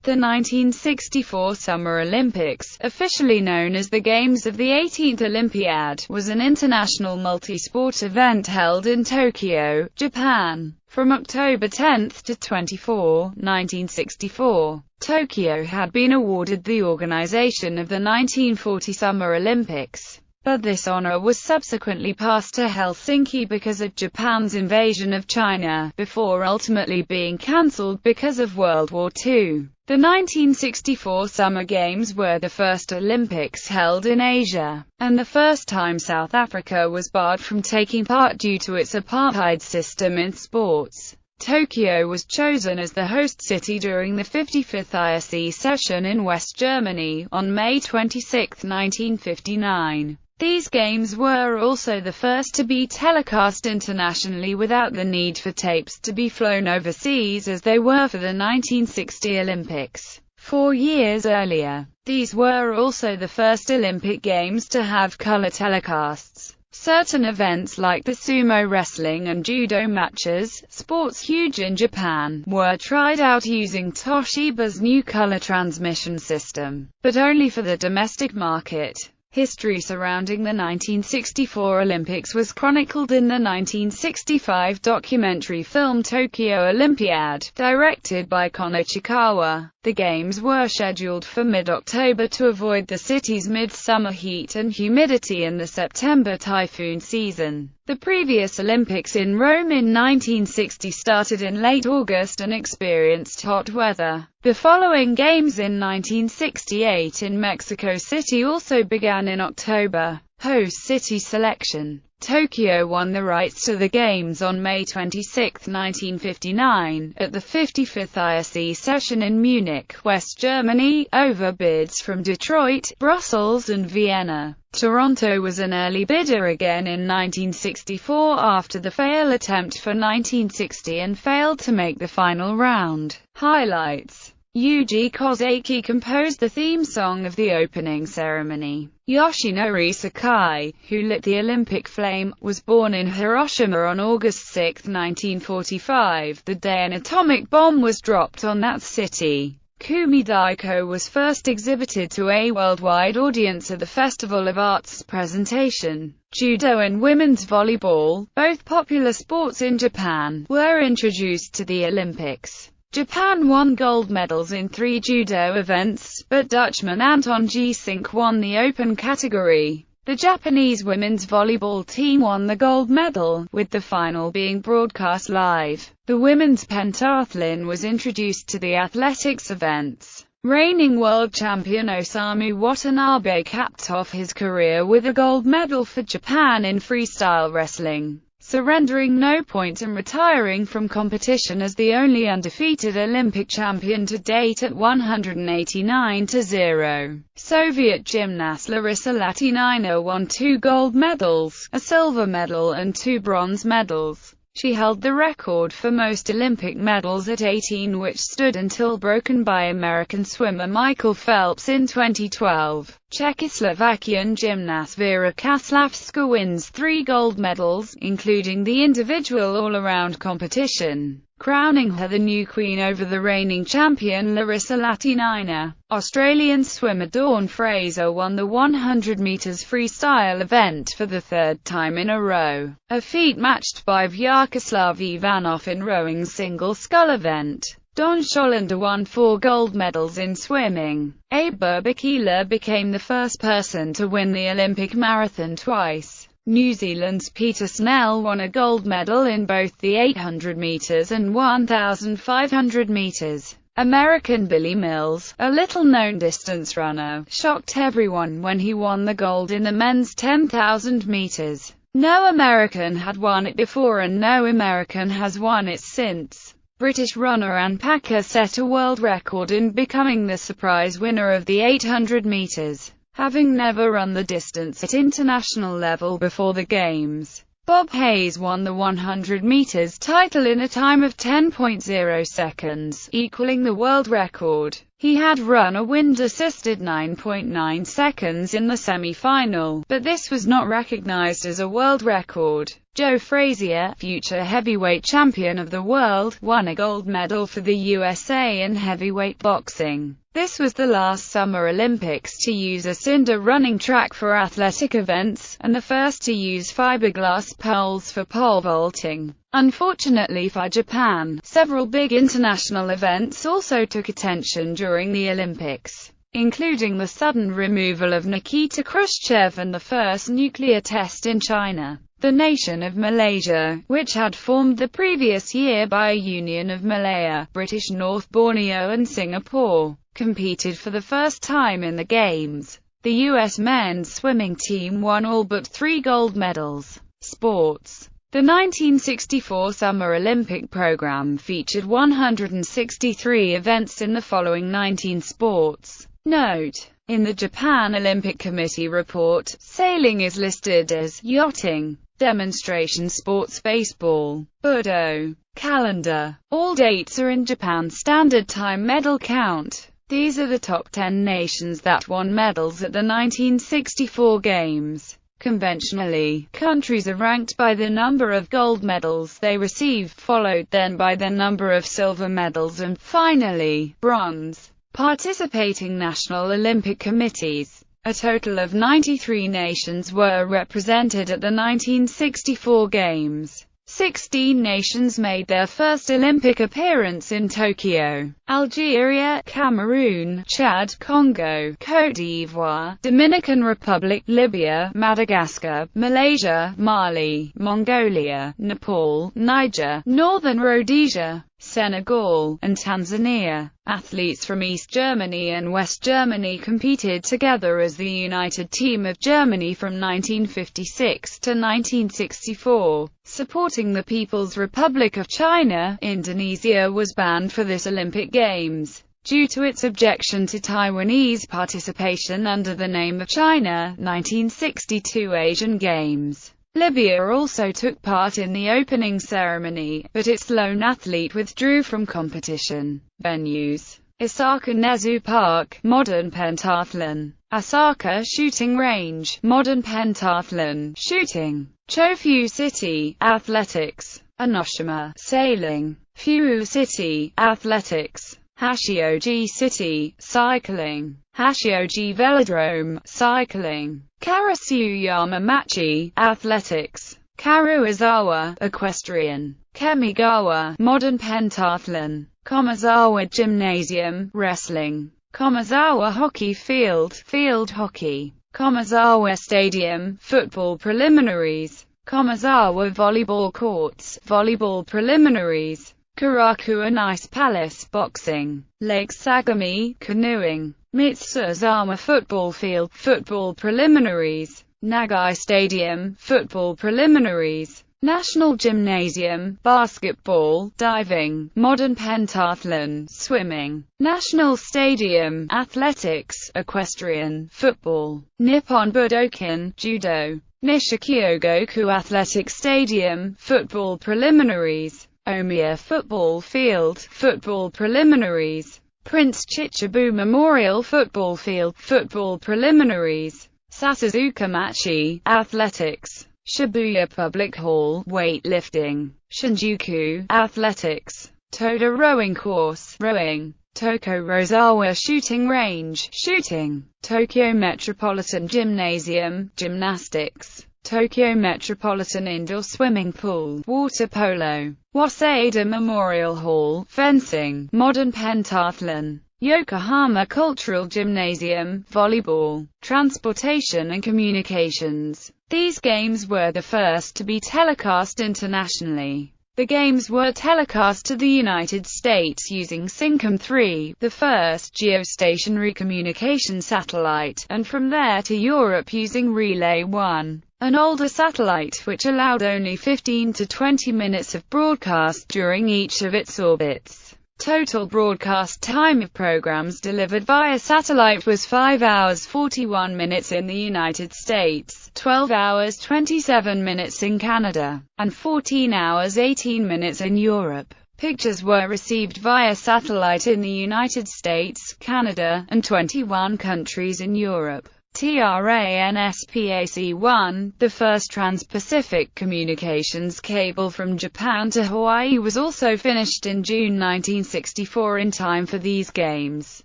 The 1964 Summer Olympics, officially known as the Games of the 18th Olympiad, was an international multi-sport event held in Tokyo, Japan, from October 10 to 24, 1964. Tokyo had been awarded the organization of the 1940 Summer Olympics, but this honor was subsequently passed to Helsinki because of Japan's invasion of China, before ultimately being cancelled because of World War II. The 1964 Summer Games were the first Olympics held in Asia, and the first time South Africa was barred from taking part due to its apartheid system in sports. Tokyo was chosen as the host city during the 55th ISE session in West Germany, on May 26, 1959. These games were also the first to be telecast internationally without the need for tapes to be flown overseas as they were for the 1960 Olympics. 4 years earlier, these were also the first Olympic Games to have color telecasts. Certain events like the sumo wrestling and judo matches, sports huge in Japan, were tried out using Toshiba's new color transmission system, but only for the domestic market. History surrounding the 1964 Olympics was chronicled in the 1965 documentary film Tokyo Olympiad, directed by Kon Ichikawa. The Games were scheduled for mid-October to avoid the city's midsummer heat and humidity in the September typhoon season. The previous Olympics in Rome in 1960 started in late August and experienced hot weather. The following Games in 1968 in Mexico City also began in October. Host city selection. Tokyo won the rights to the Games on May 26, 1959, at the 55th ISE session in Munich, West Germany, over bids from Detroit, Brussels and Vienna. Toronto was an early bidder again in 1964 after the failed attempt for 1960 and failed to make the final round. Highlights. Yuji Kozaki composed the theme song of the opening ceremony. Yoshinori Sakai, who lit the Olympic flame, was born in Hiroshima on August 6, 1945, the day an atomic bomb was dropped on that city. Kumi Daiko was first exhibited to a worldwide audience at the Festival of Arts presentation. Judo and women's volleyball, both popular sports in Japan, were introduced to the Olympics. Japan won gold medals in 3 judo events, but Dutchman Anton Geesink won the open category. The Japanese women's volleyball team won the gold medal, with the final being broadcast live. The women's pentathlon was introduced to the athletics events. Reigning world champion Osamu Watanabe capped off his career with a gold medal for Japan in freestyle wrestling, surrendering no points and retiring from competition as the only undefeated Olympic champion to date at 189-0. Soviet gymnast Larissa Latynina won 2 gold medals, a silver medal and 2 bronze medals. She held the record for most Olympic medals at 18, which stood until broken by American swimmer Michael Phelps in 2012. Czechoslovakian gymnast Vera Kaslavska wins 3 gold medals, including the individual all-around competition, crowning her the new queen over the reigning champion Larissa Latynina. Australian swimmer Dawn Fraser won the 100 metres freestyle event for the 3rd time in a row, a feat matched by Vyacheslav Ivanov in rowing's single scull event. Don Schollander won 4 gold medals in swimming. Abe Bikila became the first person to win the Olympic marathon twice. New Zealand's Peter Snell won a gold medal in both the 800 metres and 1,500 metres. American Billy Mills, a little-known distance runner, shocked everyone when he won the gold in the men's 10,000 metres. No American had won it before and no American has won it since. British runner Ann Packer set a world record in becoming the surprise winner of the 800 metres, having never run the distance at international level before the Games. Bob Hayes won the 100 metres title in a time of 10.0 seconds, equaling the world record. He had run a wind-assisted 9.9 seconds in the semi-final, but this was not recognized as a world record. Joe Frazier, future heavyweight champion of the world, won a gold medal for the USA in heavyweight boxing. This was the last Summer Olympics to use a cinder running track for athletic events, and the first to use fiberglass poles for pole vaulting. Unfortunately for Japan, several big international events also took attention during the Olympics, including the sudden removal of Nikita Khrushchev and the first nuclear test in China. The nation of Malaysia, which had formed the previous year by a union of Malaya, British North Borneo and Singapore, competed for the first time in the Games. The U.S. men's swimming team won all but 3 gold medals. Sports. The 1964 Summer Olympic program featured 163 events in the following 19 sports. Note: in the Japan Olympic Committee report, sailing is listed as yachting, demonstration sports, baseball, Budo. Calendar. All dates are in Japan Standard Time medal count. These are the top 10 nations that won medals at the 1964 Games. Conventionally, countries are ranked by the number of gold medals they received, followed then by the number of silver medals and, finally, bronze. Participating national Olympic committees. A total of 93 nations were represented at the 1964 Games. 16 nations made their first Olympic appearance in Tokyo: Algeria, Cameroon, Chad, Congo, Côte d'Ivoire, Dominican Republic, Libya, Madagascar, Malaysia, Mali, Mongolia, Nepal, Niger, Northern Rhodesia, Senegal, and Tanzania. Athletes from East Germany and West Germany competed together as the United Team of Germany from 1956 to 1964. Supporting the People's Republic of China, Indonesia was banned for this Olympic Games due to its objection to Taiwanese participation under the name of China 1962 Asian Games. Libya also took part in the opening ceremony, but its lone athlete withdrew from competition. Venues: Osaka Nezu Park, modern pentathlon. Osaka Shooting Range, modern pentathlon, shooting. Chofu City, athletics. Enoshima, sailing. Fuu City, athletics. Hachioji City, cycling. Hachioji Velodrome, cycling. Karasuyama Machi, athletics. Karuizawa, equestrian. Kemigawa, modern pentathlon. Komazawa Gymnasium, wrestling. Komazawa Hockey Field, field hockey. Komazawa Stadium, football preliminaries. Komazawa Volleyball Courts, volleyball preliminaries. Karakuan Ice Palace, boxing. Lake Sagami, canoeing. Mitsuzama Football Field, football preliminaries. Nagai Stadium, football preliminaries. National Gymnasium, basketball, diving, modern pentathlon, swimming. National Stadium, athletics, equestrian, football. Nippon Budokan, judo. Nishikyogoku Athletic Stadium, football preliminaries. Omiya Football Field, football preliminaries. Prince Chichibu Memorial Football Field, football preliminaries. Sasuzuka Machi, athletics. Shibuya Public Hall, weightlifting. Shinjuku, athletics. Toda Rowing Course, rowing. Toko Rozawa Shooting Range, shooting. Tokyo Metropolitan Gymnasium, gymnastics. Tokyo Metropolitan Indoor Swimming Pool, water polo. Waseda Memorial Hall, fencing, modern pentathlon. Yokohama Cultural Gymnasium, volleyball. Transportation and communications. These games were the first to be telecast internationally. The games were telecast to the United States using Syncom 3, the first geostationary communication satellite, and from there to Europe using Relay 1, an older satellite which allowed only 15 to 20 minutes of broadcast during each of its orbits. Total broadcast time of programs delivered via satellite was 5 hours 41 minutes in the United States, 12 hours 27 minutes in Canada, and 14 hours 18 minutes in Europe. Pictures were received via satellite in the United States, Canada, and 21 countries in Europe. TRANSPAC-1, the first trans-Pacific communications cable from Japan to Hawaii, was also finished in June 1964 in time for these games.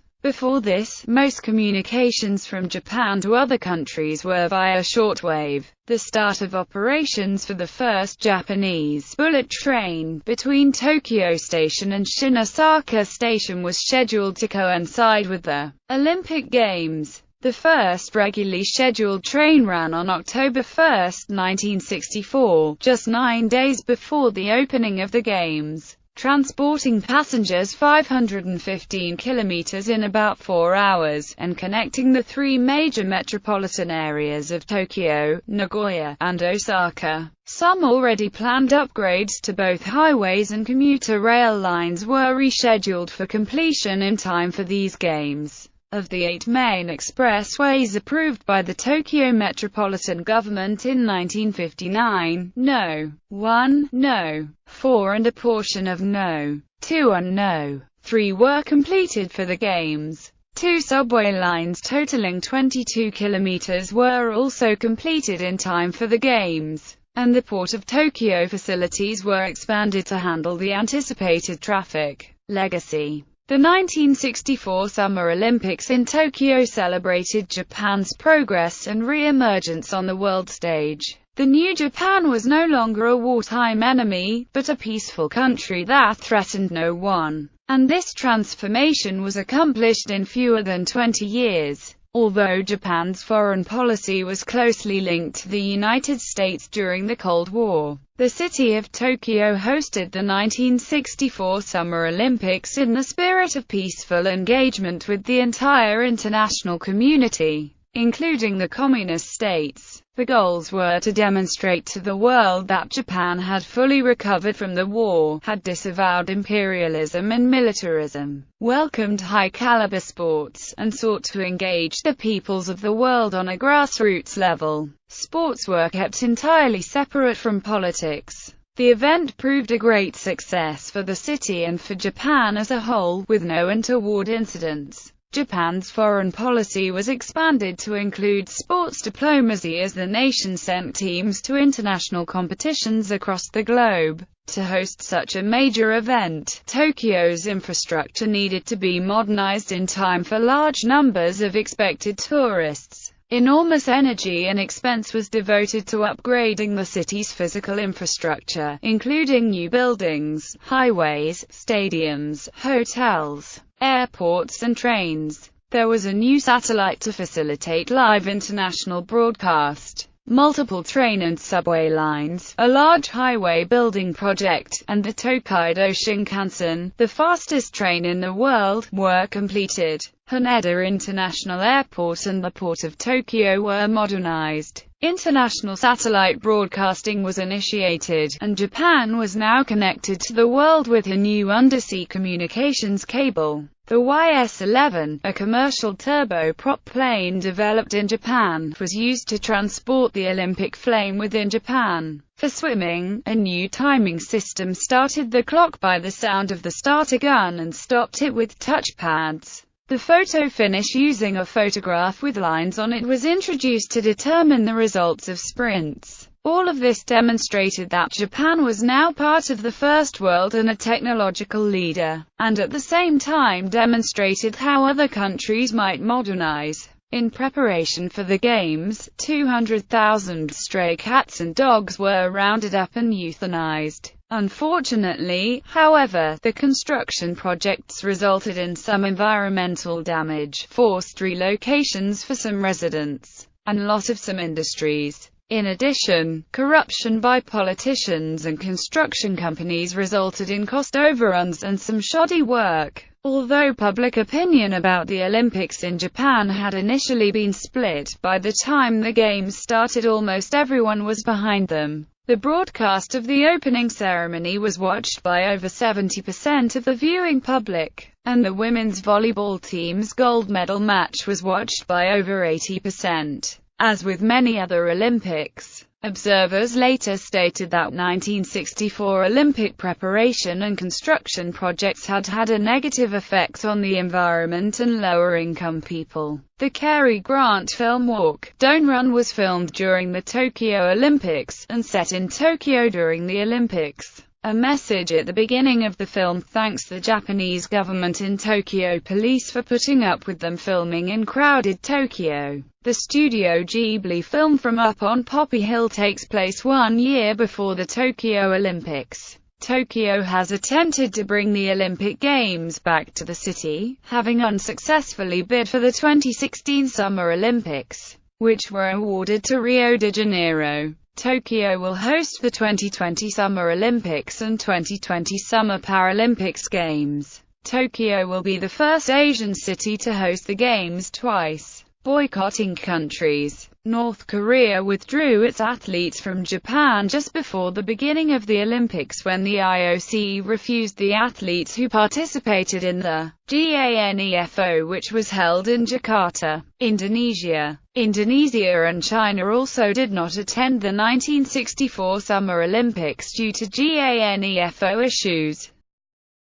Before this, most communications from Japan to other countries were via shortwave. The start of operations for the first Japanese bullet train between Tokyo Station and Shinosaka Station was scheduled to coincide with the Olympic Games. The first regularly scheduled train ran on October 1, 1964, just 9 days before the opening of the Games, transporting passengers 515 kilometers in about 4 hours, and connecting the three major metropolitan areas of Tokyo, Nagoya, and Osaka. Some already planned upgrades to both highways and commuter rail lines were rescheduled for completion in time for these Games. Of the 8 main expressways approved by the Tokyo Metropolitan Government in 1959, No. 1, No. 4 and a portion of No. 2 and No. 3 were completed for the Games. 2 subway lines totaling 22 kilometers were also completed in time for the Games, and the Port of Tokyo facilities were expanded to handle the anticipated traffic. Legacy. The 1964 Summer Olympics in Tokyo celebrated Japan's progress and re-emergence on the world stage. The new Japan was no longer a wartime enemy, but a peaceful country that threatened no one. And this transformation was accomplished in fewer than 20 years. Although Japan's foreign policy was closely linked to the United States during the Cold War, the city of Tokyo hosted the 1964 Summer Olympics in the spirit of peaceful engagement with the entire international community, including the communist states. The goals were to demonstrate to the world that Japan had fully recovered from the war, had disavowed imperialism and militarism, welcomed high-caliber sports, and sought to engage the peoples of the world on a grassroots level. Sports were kept entirely separate from politics. The event proved a great success for the city and for Japan as a whole, with no untoward incidents. Japan's foreign policy was expanded to include sports diplomacy as the nation sent teams to international competitions across the globe. To host such a major event, Tokyo's infrastructure needed to be modernized in time for large numbers of expected tourists. Enormous energy and expense was devoted to upgrading the city's physical infrastructure, including new buildings, highways, stadiums, hotels, airports and trains. There was a new satellite to facilitate live international broadcast, multiple train and subway lines, a large highway building project, and the Tokaido Shinkansen, the fastest train in the world, were completed. Haneda International Airport and the Port of Tokyo were modernized. International satellite broadcasting was initiated, and Japan was now connected to the world with a new undersea communications cable. The YS-11, a commercial turboprop plane developed in Japan, was used to transport the Olympic flame within Japan. For swimming, a new timing system started the clock by the sound of the starter gun and stopped it with touchpads. The photo finish using a photograph with lines on it was introduced to determine the results of sprints. All of this demonstrated that Japan was now part of the first world and a technological leader, and at the same time demonstrated how other countries might modernize. In preparation for the Games, 200,000 stray cats and dogs were rounded up and euthanized. Unfortunately, however, the construction projects resulted in some environmental damage, forced relocations for some residents, and loss of some industries. In addition, corruption by politicians and construction companies resulted in cost overruns and some shoddy work. Although public opinion about the Olympics in Japan had initially been split, by the time the Games started almost everyone was behind them. The broadcast of the opening ceremony was watched by over 70% of the viewing public, and the women's volleyball team's gold medal match was watched by over 80%. As with many other Olympics, Observers later stated that 1964 Olympic preparation and construction projects had had a negative effect on the environment and lower-income people. The Cary Grant film Walk, Don't Run was filmed during the Tokyo Olympics, and set in Tokyo during the Olympics. A message at the beginning of the film thanks the Japanese government and Tokyo police for putting up with them filming in crowded Tokyo. The Studio Ghibli film From Up on Poppy Hill takes place 1 year before the Tokyo Olympics. Tokyo has attempted to bring the Olympic Games back to the city, having unsuccessfully bid for the 2016 Summer Olympics, which were awarded to Rio de Janeiro. Tokyo will host the 2020 Summer Olympics and 2020 Summer Paralympics Games. Tokyo will be the first Asian city to host the Games twice. Boycotting countries. North Korea withdrew its athletes from Japan just before the beginning of the Olympics when the IOC refused the athletes who participated in the GANEFO, which was held in Jakarta, Indonesia. Indonesia and China also did not attend the 1964 Summer Olympics due to GANEFO issues.